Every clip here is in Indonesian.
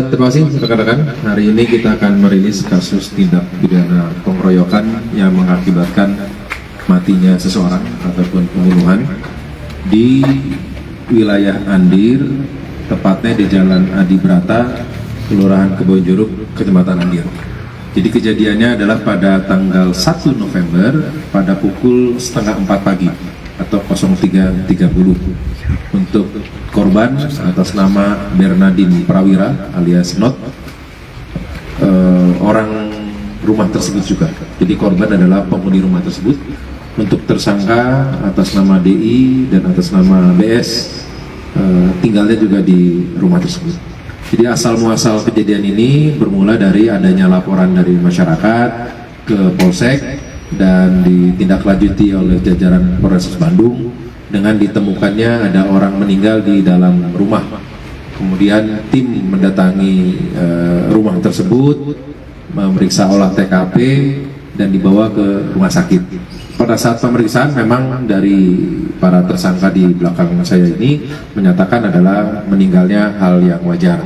Terima kasih rekan-rekan. Hari ini kita akan merilis kasus tindak pidana pengeroyokan yang mengakibatkan matinya seseorang ataupun pembunuhan di wilayah Andir, tepatnya di Jalan Adi Brata, Kelurahan Kebonjeruk, Kecamatan Andir. Jadi kejadiannya adalah pada tanggal 1 November pada pukul setengah 4 pagi atau 03.30. Untuk korban atas nama Bernardin Prawira alias Not, orang rumah tersebut juga. Jadi korban adalah penghuni rumah tersebut. Untuk tersangka atas nama DI dan atas nama BS, tinggalnya juga di rumah tersebut. Jadi asal muasal kejadian ini bermula dari adanya laporan dari masyarakat ke Polsek dan ditindaklanjuti oleh jajaran Polres Bandung dengan ditemukannya ada orang meninggal di dalam rumah. Kemudian tim mendatangi rumah tersebut, memeriksa olah TKP dan dibawa ke rumah sakit. Pada saat pemeriksaan memang dari para tersangka di belakang saya ini menyatakan adalah meninggalnya hal yang wajar.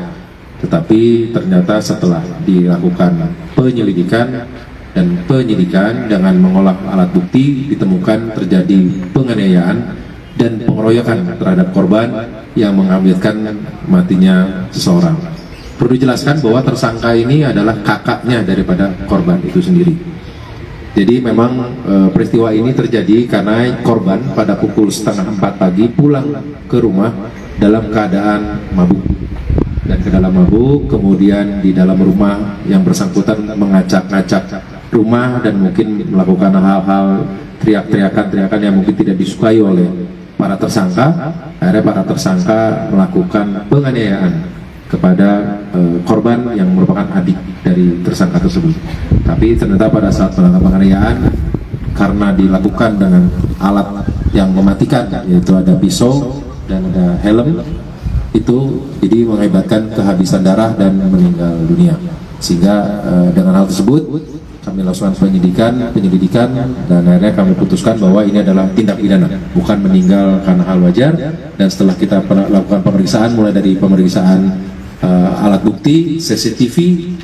Tetapi ternyata setelah dilakukan penyelidikan dan penyidikan dengan mengolah alat bukti, ditemukan terjadi penganiayaan dan pengeroyokan terhadap korban yang mengakibatkan matinya seseorang. Perlu dijelaskan bahwa tersangka ini adalah kakaknya daripada korban itu sendiri. Jadi memang peristiwa ini terjadi karena korban pada pukul setengah 4 pagi pulang ke rumah dalam keadaan mabuk. Dan ke dalam mabuk, kemudian di dalam rumah yang bersangkutan mengacak-ngacak rumah dan mungkin melakukan hal-hal teriakan yang mungkin tidak disukai oleh para tersangka. Akhirnya para tersangka melakukan penganiayaan kepada korban yang merupakan adik dari tersangka tersebut. Tapi ternyata pada saat melakukan penganiayaan, karena dilakukan dengan alat yang mematikan, yaitu ada pisau dan ada helm, itu jadi mengakibatkan kehabisan darah dan meninggal dunia. Sehingga dengan hal tersebut kami lakukan penyelidikan dan akhirnya kami putuskan bahwa ini adalah tindak pidana, bukan meninggal karena hal wajar. Dan setelah kita lakukan pemeriksaan, mulai dari pemeriksaan alat bukti, CCTV,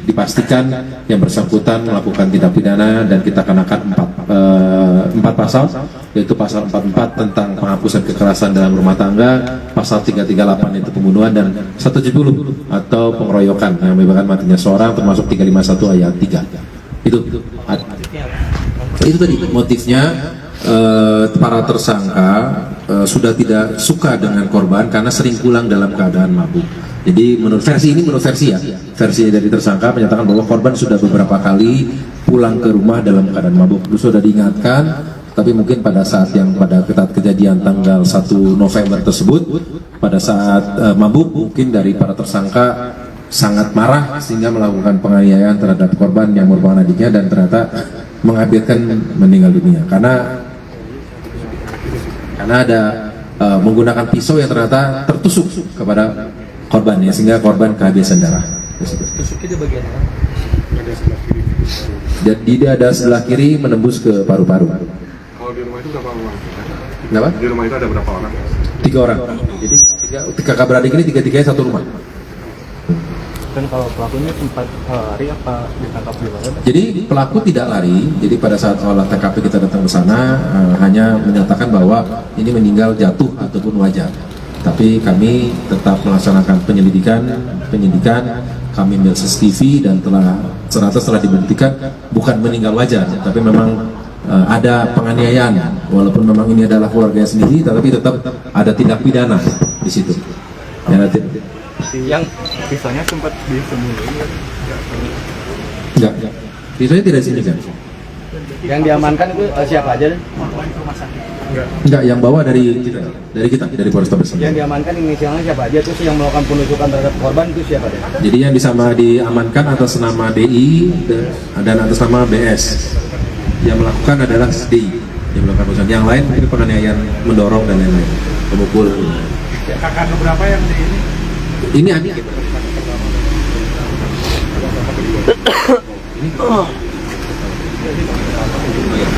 dipastikan yang bersangkutan melakukan tindak pidana dan kita kenakan 4 pasal, yaitu pasal 44 tentang penghapusan kekerasan dalam rumah tangga, pasal 338 itu pembunuhan, dan 170 atau pengeroyokan yang menyebabkan matinya seorang, termasuk 351 ayat 3. Itu tadi motifnya. Para tersangka sudah tidak suka dengan korban karena sering pulang dalam keadaan mabuk. Jadi menurut versi ya, versi dari tersangka menyatakan bahwa korban sudah beberapa kali pulang ke rumah dalam keadaan mabuk. Sudah diingatkan, tapi mungkin pada saat kejadian tanggal 1 November tersebut, pada saat mabuk, mungkin dari para tersangka sangat marah sehingga melakukan penganiayaan terhadap korban yang merupakan adiknya dan ternyata mengakibatkan meninggal dunia karena ada menggunakan pisau yang ternyata tertusuk kepada korban ya, sehingga korban kehabisan darah. Tusuknya di bagian mana? Jadi dia ada sebelah kiri menembus ke paru-paru. Kalau di rumah itu berapa orang? Kenapa? Di rumah itu ada berapa orang? 3 orang. Jadi kakak beradik ini tiga-tiganya satu rumah. Dan kalau pelakunya sempat lari apa ditangkap di mana? Jadi pelaku tidak lari. Jadi pada saat olah TKP kita datang ke sana hanya menyatakan bahwa ini meninggal jatuh ataupun wajar. Tapi kami tetap melaksanakan penyidikan, kami ambil CCTV dan ternyata setelah dibuktikan bukan meninggal wajar, tapi memang ada penganiayaan. Walaupun memang ini adalah keluarganya sendiri, tetapi tetap ada tindak pidana di situ. Yang pisaunya sempat disembunyiin. Enggak. Pisaunya tidak sini kan? Yang diamankan itu siapa aja? Enggak, yang bawa dari kita, dari Polrestabes. Yang diamankan inisialnya siapa aja? Terus yang melakukan penusukan terhadap korban itu siapa deh? Jadi yang diamankan atas nama DI dan atas nama BS. Yang melakukan adalah DI yang melakukan penusukan. Yang lain itu penganiayaan, mendorong dan lain-lain, pemukul. Kakak berapa yang di ini? Ini adik.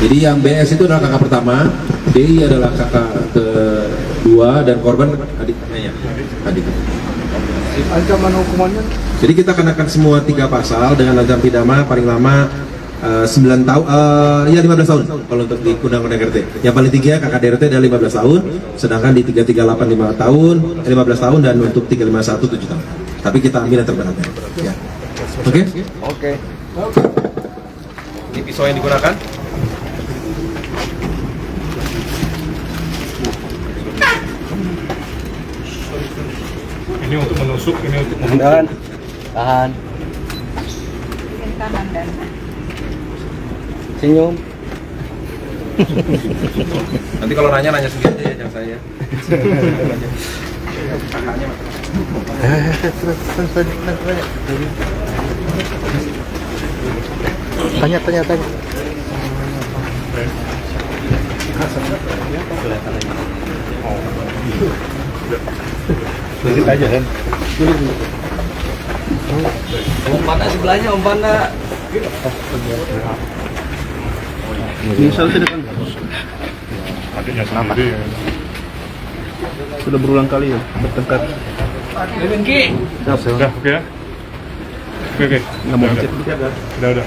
Jadi yang BS itu adalah kakak pertama, DI adalah kakak kedua, dan korban adiknya. Adik. Ancaman hukumannya? Jadi kita kenakan semua 3 pasal dengan ancaman pidana paling lama 9 tahun, ya 15 tahun kalau untuk di undang-undang RT. Yang paling tinggi ya KKDRT ada 15 tahun, sedangkan di 338 5 tahun, 15 tahun dan untuk 351 7 tahun. Tapi kita ambil yang terberatnya. Ya. Oke? Oke. Ini pisau yang digunakan. Ini untuk menusuk, ini untuk Tahan. Tahan. kanan dan Senyum. Nanti kalau nanya sendiri aja ya, jangan saya. Tanya. Dikit aja kan. Umpannya sebelahnya, umpannya. Misal tidak kan? adiknya sendiri. Sudah berulang kali ya bertengkar. Udah, oke ya? Oke. Nggak mau Udah, cek. udah.